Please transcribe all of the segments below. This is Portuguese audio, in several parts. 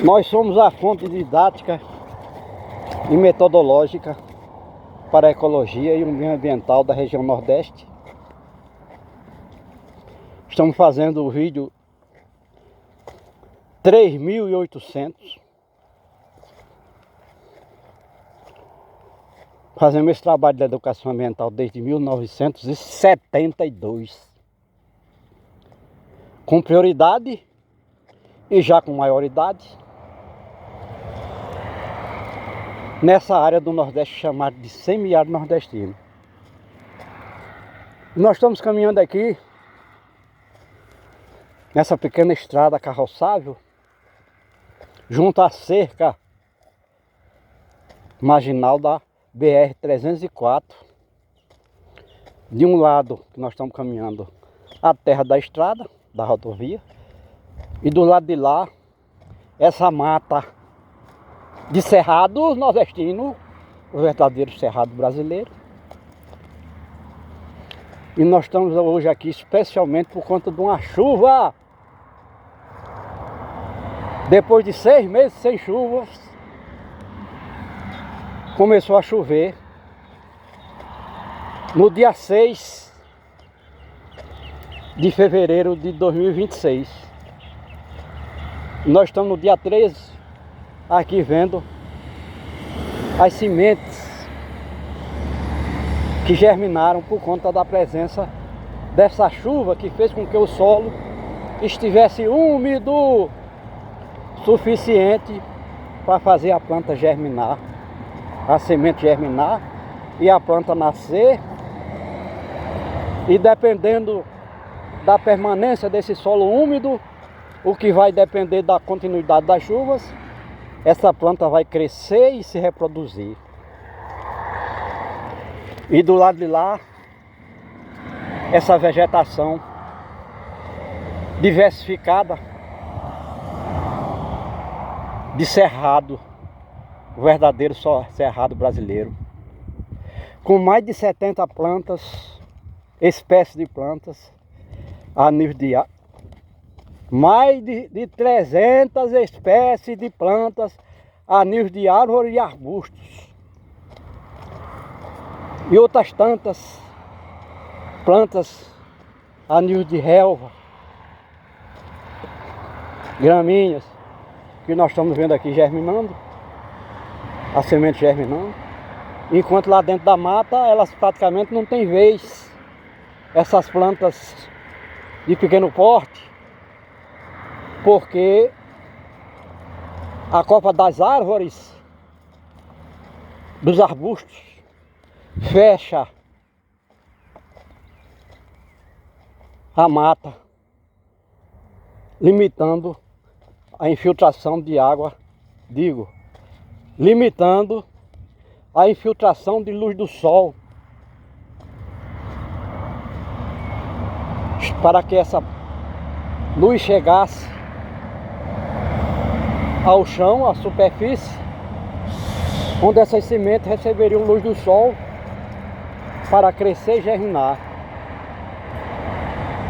Nós somos a fonte didática e metodológica para a ecologia e o meio ambiental da região Nordeste. Estamos fazendo o vídeo 3.800. Fazemos esse trabalho de educação ambiental desde 1972. Com prioridade e já com maioridade nessa área do Nordeste chamada de semiárido nordestino. Nós estamos caminhando aqui nessa pequena estrada carroçável junto à cerca marginal da BR-304. De um lado que nós estamos caminhando a terra da estrada, da rodovia, e do lado de lá essa mata de cerrado nordestino, o verdadeiro cerrado brasileiro. E nós estamos hoje aqui especialmente por conta de uma chuva. Depois de 6 meses sem chuvas, começou a chover no dia 6 de fevereiro de 2026. Nós estamos no dia 13 aqui vendo as sementes que germinaram por conta da presença dessa chuva que fez com que o solo estivesse úmido suficiente para fazer a planta germinar, a semente germinar e a planta nascer. E dependendo da permanência desse solo úmido, o que vai depender da continuidade das chuvas, essa planta vai crescer e se reproduzir. E do lado de lá, essa vegetação diversificada de cerrado, o verdadeiro cerrado brasileiro, com mais de 70 plantas, espécies de plantas, a nível de mais de 300 espécies de plantas a nível de árvores e arbustos. E outras tantas plantas a nível de relva, gramíneas, que nós estamos vendo aqui germinando, a semente germinando. Enquanto lá dentro da mata, elas praticamente não têm vez. Essas plantas de pequeno porte, porque a copa das árvores, dos arbustos, fecha a mata, limitando a infiltração de água, limitando a infiltração de luz do sol, para que essa luz chegasse ao chão, à superfície, onde essas sementes receberiam luz do sol para crescer e germinar.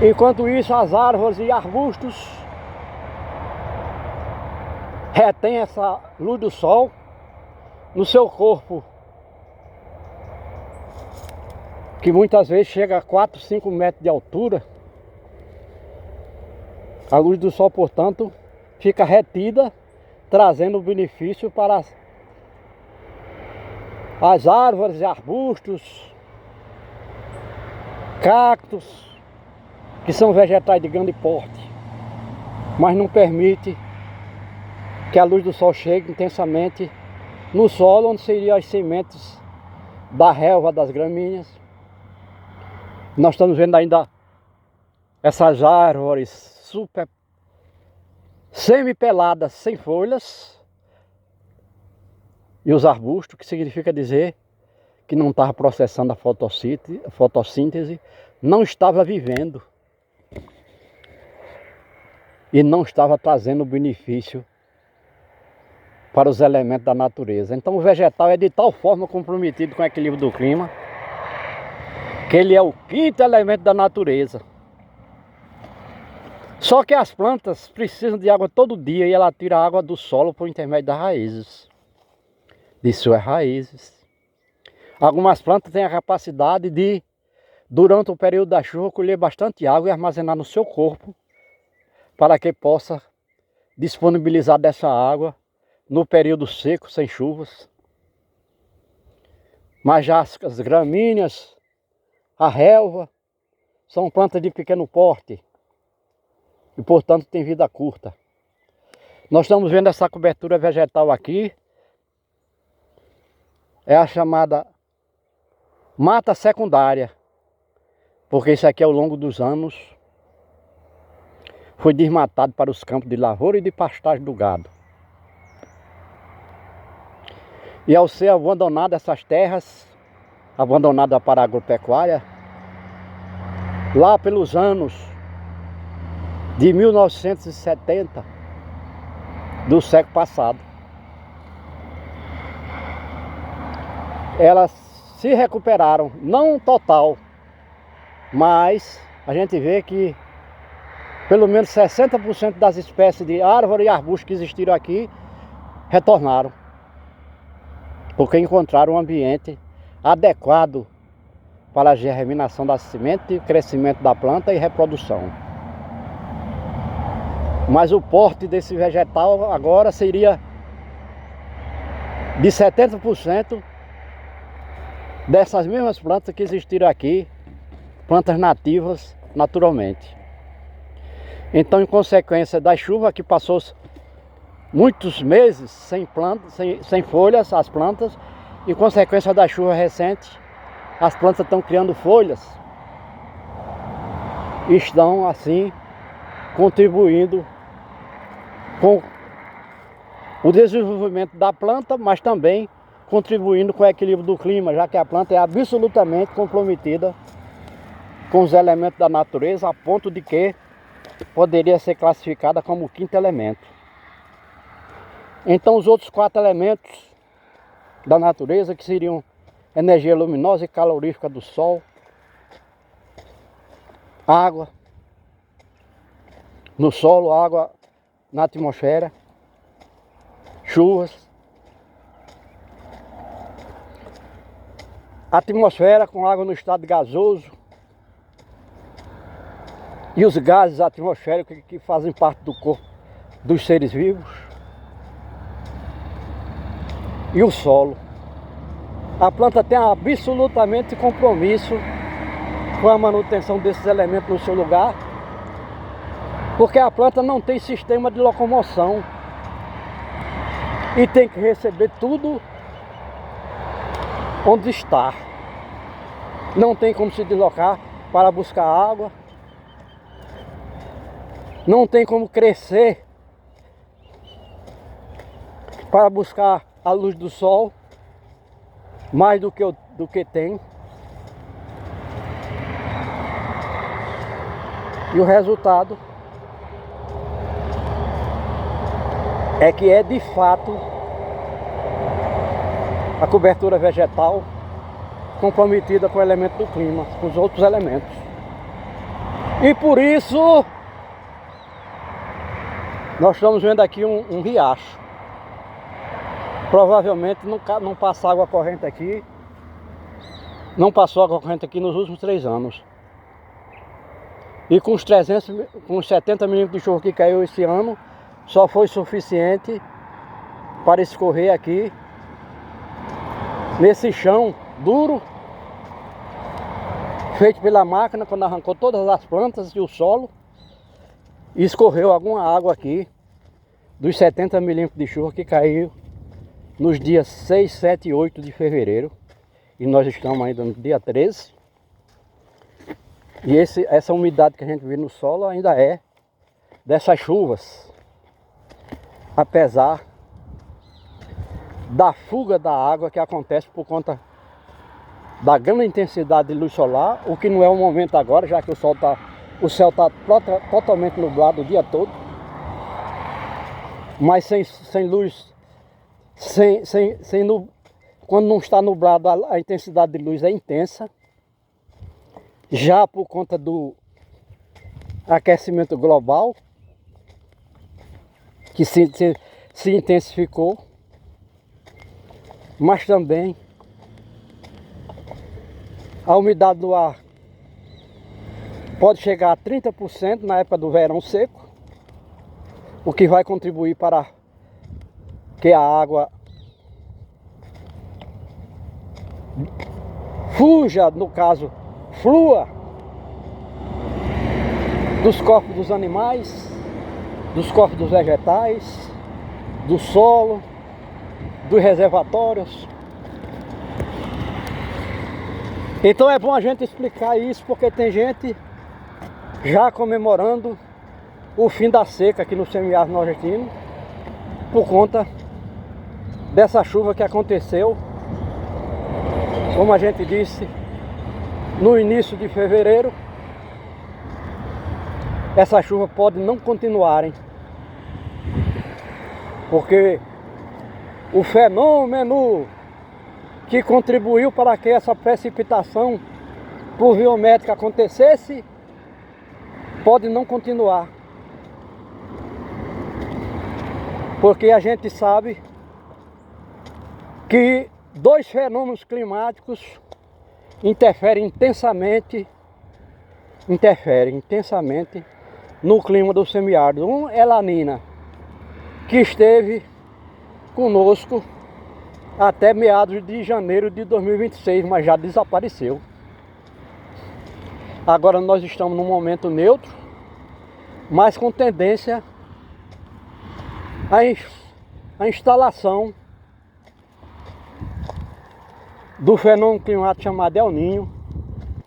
Enquanto isso, as árvores e arbustos retêm essa luz do sol no seu corpo, que muitas vezes chega a 4, 5 metros de altura. A luz do sol, portanto, fica retida, trazendo benefício para as árvores e arbustos, cactos, que são vegetais de grande porte, mas não permite que a luz do sol chegue intensamente no solo, onde seriam as sementes da relva, das gramíneas. Nós estamos vendo ainda essas árvores super semi-peladas, sem folhas, e os arbustos, que significa dizer que não estava processando a fotossíntese, não estava vivendo e não estava trazendo benefício para os elementos da natureza. Então o vegetal é de tal forma comprometido com o equilíbrio do clima, que ele é o 5º elemento da natureza. Só que as plantas precisam de água todo dia e ela tira a água do solo por intermédio das raízes, de suas raízes. Algumas plantas têm a capacidade de, durante o período da chuva, colher bastante água e armazenar no seu corpo para que possa disponibilizar dessa água no período seco, sem chuvas. Mas já as gramíneas, a relva, são plantas de pequeno porte e, portanto, têm vida curta. Nós estamos vendo essa cobertura vegetal aqui, é a chamada mata secundária, porque isso aqui ao longo dos anos foi desmatado para os campos de lavoura e de pastagem do gado. E ao ser abandonada essas terras, abandonada para a agropecuária, lá pelos anos de 1970 do século passado, elas se recuperaram, não total, mas a gente vê que pelo menos 60% das espécies de árvore e arbusto que existiram aqui retornaram, porque encontraram um ambiente adequado para a germinação da semente, crescimento da planta e reprodução. Mas o porte desse vegetal agora seria de 70% dessas mesmas plantas que existiram aqui, plantas nativas naturalmente. Então, em consequência da chuva que passou muitos meses sem plantas, sem folhas, as plantas, em consequência da chuva recente, as plantas estão criando folhas e estão assim contribuindo com o desenvolvimento da planta, mas também contribuindo com o equilíbrio do clima, já que a planta é absolutamente comprometida com os elementos da natureza, a ponto de que poderia ser classificada como o quinto elemento. Então os outros 4 elementos da natureza, que seriam energia luminosa e calorífica do sol, água no solo, água na atmosfera, chuvas, atmosfera com água no estado gasoso e os gases atmosféricos que fazem parte do corpo dos seres vivos, e o solo. A planta tem absolutamente compromisso com a manutenção desses elementos no seu lugar, porque a planta não tem sistema de locomoção e tem que receber tudo onde está. Não tem como se deslocar para buscar água, não tem como crescer para buscar a luz do sol mais do que tem. E o resultado é que é de fato a cobertura vegetal comprometida com o elemento do clima, com os outros elementos. E por isso nós estamos vendo aqui um riacho. Provavelmente não passa água corrente aqui, não passou água corrente aqui nos últimos 3 anos. E com os 70 milímetros de chuva que caiu esse ano, só foi suficiente para escorrer aqui nesse chão duro, feito pela máquina quando arrancou todas as plantas e o solo, e escorreu alguma água aqui dos 70 milímetros de chuva que caiu nos dias 6, 7 e 8 de fevereiro. E nós estamos ainda no dia 13. E essa umidade que a gente vê no solo ainda é dessas chuvas, apesar da fuga da água que acontece por conta da grande intensidade de luz solar, o que não é o momento agora, já que o céu está totalmente nublado o dia todo, mas sem luz, quando não está nublado a intensidade de luz é intensa. Já por conta aquecimento global, que se intensificou, mas também a umidade do ar pode chegar a 30% na época do verão seco, o que vai contribuir para que a água fuja, no caso, flua dos corpos dos animais, dos corpos dos vegetais, do solo, dos reservatórios. Então é bom a gente explicar isso, porque tem gente já comemorando o fim da seca aqui no semiárido nordestino, por conta dessa chuva que aconteceu, como a gente disse, no início de fevereiro. Essa chuva pode não continuarem, porque o fenômeno que contribuiu para que essa precipitação pluviométrica acontecesse pode não continuar, porque a gente sabe que dois fenômenos climáticos interferem intensamente no clima do semiárido. Um é La Nina, que esteve conosco até meados de janeiro de 2026, mas já desapareceu. Agora nós estamos num momento neutro, mas com tendência à instalação do fenômeno climático chamado El Niño,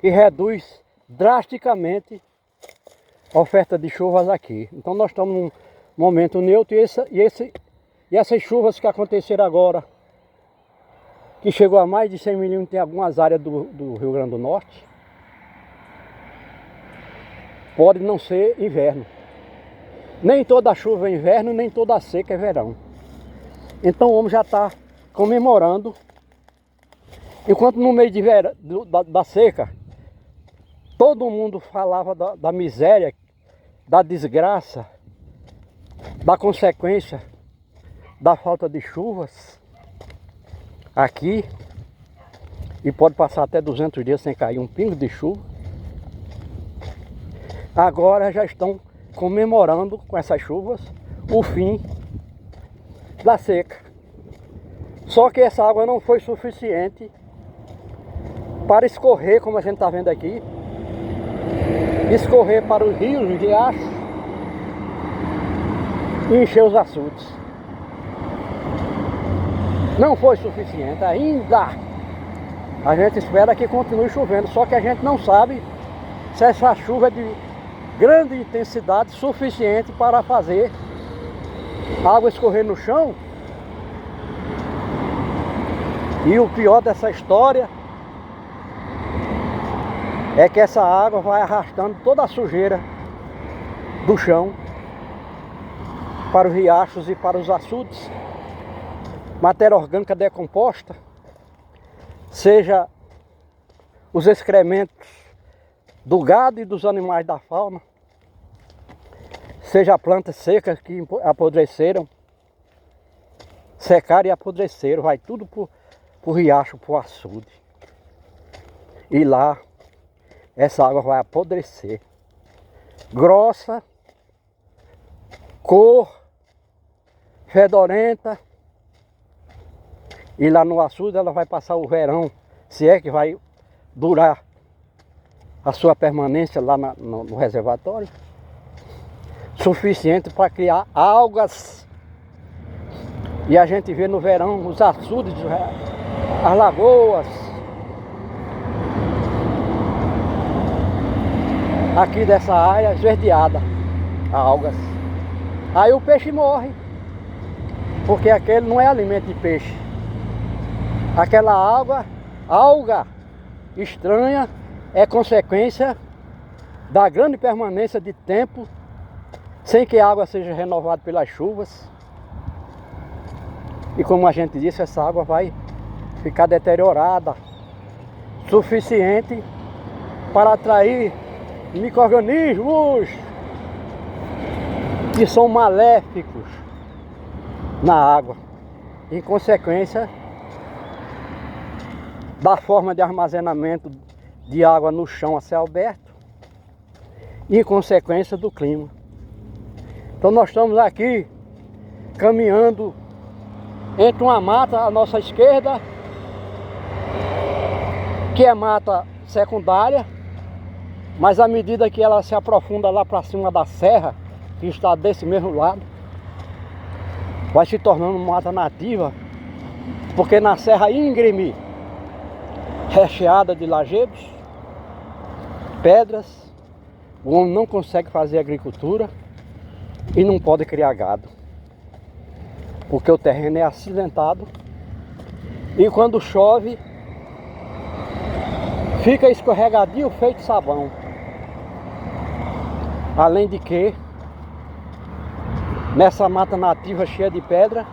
que reduz drasticamente a oferta de chuvas aqui. Então nós estamos num momento neutro e essas chuvas que aconteceram agora, que chegou a mais de 100 milímetros em algumas áreas do Rio Grande do Norte, pode não ser inverno. Nem toda chuva é inverno, nem toda seca é verão. Então o homem já está comemorando, enquanto no meio de da seca, todo mundo falava da miséria, da desgraça, da consequência da falta de chuvas aqui, e pode passar até 200 dias sem cair um pingo de chuva. Agora já estão comemorando com essas chuvas o fim da seca. Só que essa água não foi suficiente para escorrer, como a gente está vendo aqui, escorrer para os rios, os riachos e encher os açudes. Não foi suficiente ainda. A gente espera que continue chovendo, só que a gente não sabe se essa chuva é de grande intensidade suficiente para fazer a água escorrer no chão. E o pior dessa história é que essa água vai arrastando toda a sujeira do chão para os riachos e para os açudes. Matéria orgânica decomposta, seja os excrementos do gado e dos animais da fauna, seja plantas secas que apodreceram, secaram e apodreceram, vai tudo pro riacho, pro açude. E lá essa água vai apodrecer, grossa, cor, fedorenta. E lá no açude ela vai passar o verão, se é que vai durar a sua permanência lá no reservatório, suficiente para criar algas. E a gente vê no verão os açudes, as lagoas, aqui dessa área esverdeada, algas. Aí o peixe morre, porque aquele não é alimento de peixe. Aquela alga estranha é consequência da grande permanência de tempo sem que a água seja renovada pelas chuvas. E como a gente disse, essa água vai ficar deteriorada, suficiente para atrair micro-organismos que são maléficos na água, em consequência da forma de armazenamento de água no chão a céu aberto e em consequência do clima. Então nós estamos aqui caminhando entre uma mata à nossa esquerda, que é mata secundária, mas à medida que ela se aprofunda lá para cima da serra, que está desse mesmo lado, vai se tornando mata nativa, porque na serra íngreme, recheada de lajedos, pedras, o homem não consegue fazer agricultura e não pode criar gado, porque o terreno é acidentado e quando chove fica escorregadio feito sabão. Além de que nessa mata nativa cheia de pedra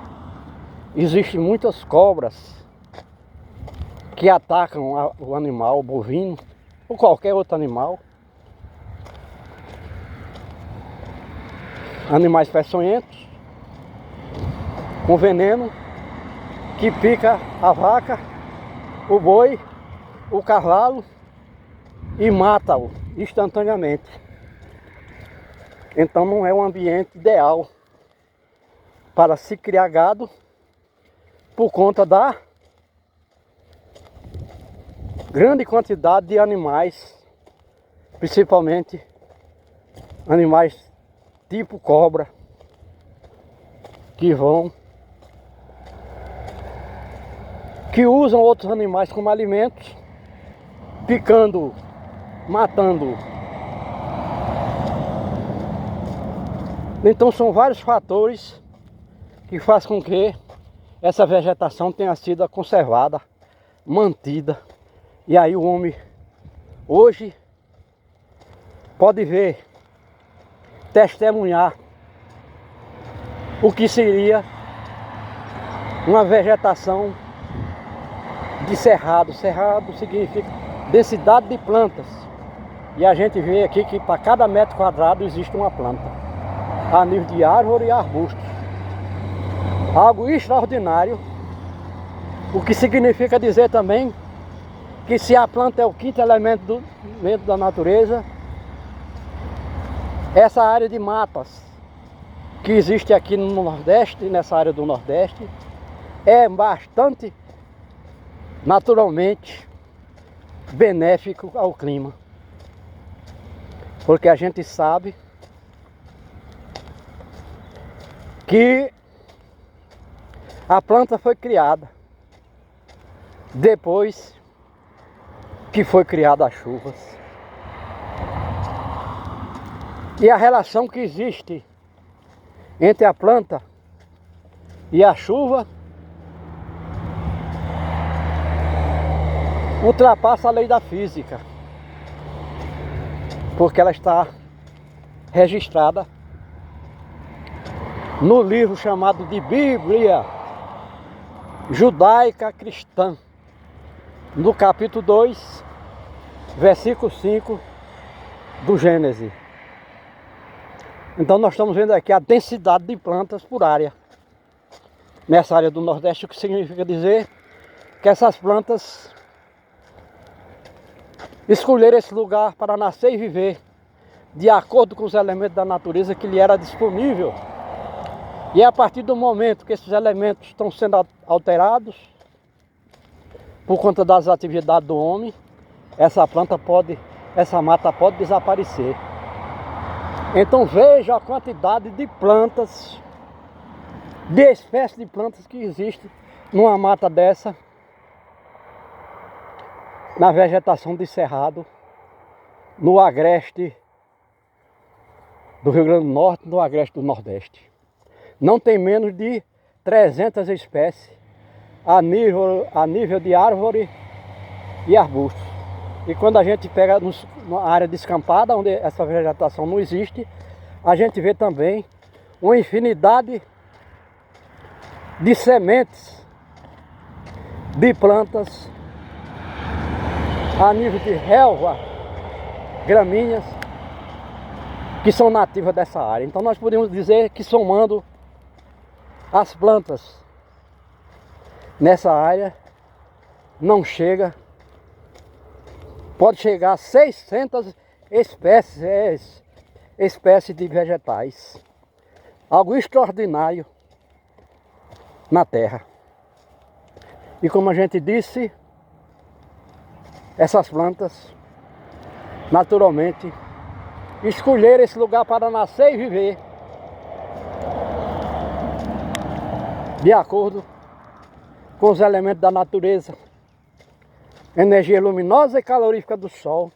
existem muitas cobras que atacam o animal, o bovino ou qualquer outro animal. Animais peçonhentos com veneno que pica a vaca, o boi, o cavalo e mata-o instantaneamente. Então não é um ambiente ideal para se criar gado por conta da grande quantidade de animais, principalmente animais tipo cobra, que usam outros animais como alimentos, picando, matando. Então são vários fatores que fazem com que essa vegetação tenha sido conservada, mantida. E aí o homem hoje pode ver, testemunhar o que seria uma vegetação de cerrado. Cerrado significa densidade de plantas. E a gente vê aqui que para cada metro quadrado existe uma planta, a nível de árvore e arbusto. Algo extraordinário, o que significa dizer também que se a planta é o quinto elemento da natureza, essa área de matas que existe aqui no Nordeste, nessa área do Nordeste, é bastante naturalmente benéfico ao clima. Porque a gente sabe que a planta foi criada depois que foi criada as chuvas. E a relação que existe entre a planta e a chuva ultrapassa a lei da física, porque ela está registrada no livro chamado de Bíblia Judaica Cristã, no capítulo 2, versículo 5 do Gênesis. Então nós estamos vendo aqui a densidade de plantas por área nessa área do Nordeste, o que significa dizer que essas plantas escolheram esse lugar para nascer e viver de acordo com os elementos da natureza que lhe era disponível. E a partir do momento que esses elementos estão sendo alterados por conta das atividades do homem, essa mata pode desaparecer. Então veja a quantidade de plantas, de espécies de plantas que existe numa mata dessa, na vegetação de cerrado, no agreste do Rio Grande do Norte, no agreste do Nordeste. Não tem menos de 300 espécies a nível de árvore e arbusto. E quando a gente pega na área descampada, onde essa vegetação não existe, a gente vê também uma infinidade de sementes de plantas a nível de relva, gramíneas, que são nativas dessa área. Então nós podemos dizer que somando as plantas nessa área, não chega, pode chegar a 600 espécies de vegetais. Algo extraordinário na terra. E como a gente disse, essas plantas, naturalmente, escolheram esse lugar para nascer e viver de acordo com os elementos da natureza, energia luminosa e calorífica do sol,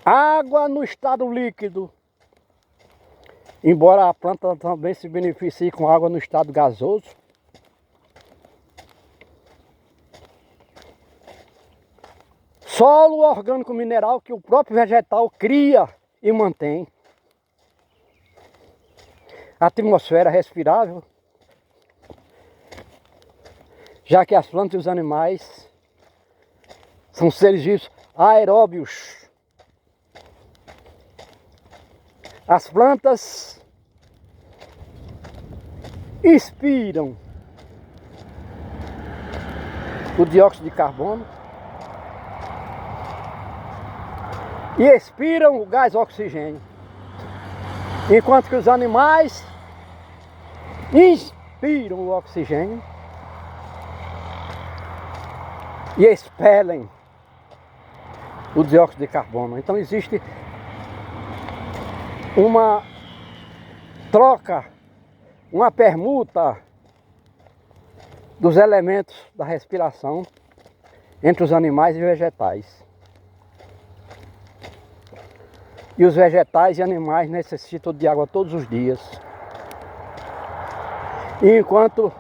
água no estado líquido, embora a planta também se beneficie com água no estado gasoso, solo orgânico mineral que o próprio vegetal cria e mantém, atmosfera respirável, já que as plantas e os animais são seres vivos aeróbios. As plantas inspiram o dióxido de carbono e expiram o gás oxigênio, enquanto que os animais inspiram o oxigênio e expelem o dióxido de carbono. Então existe uma troca, uma permuta dos elementos da respiração entre os animais e vegetais. E os vegetais e animais necessitam de água todos os dias. E enquanto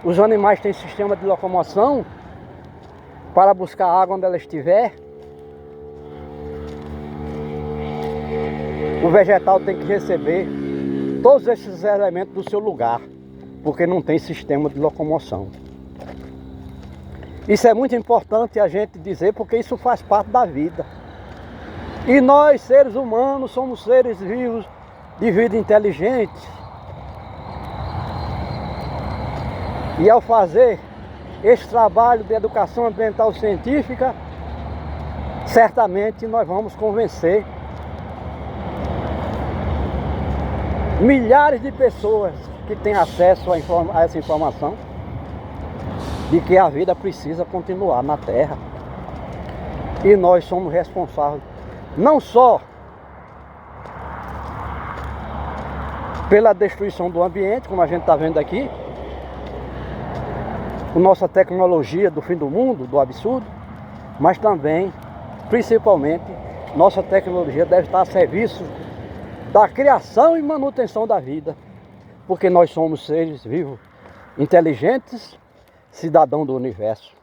os animais têm sistema de locomoção para buscar água onde ela estiver, o vegetal tem que receber todos esses elementos do seu lugar, porque não tem sistema de locomoção. Isso é muito importante a gente dizer, porque isso faz parte da vida. E nós, seres humanos, somos seres vivos de vida inteligente. E ao fazer esse trabalho de educação ambiental científica, certamente nós vamos convencer milhares de pessoas que têm acesso a essa informação de que a vida precisa continuar na Terra. E nós somos responsáveis não só pela destruição do ambiente, como a gente está vendo aqui, com nossa tecnologia do fim do mundo, do absurdo, mas também, principalmente, nossa tecnologia deve estar a serviço da criação e manutenção da vida, porque nós somos seres vivos, inteligentes, cidadãos do universo.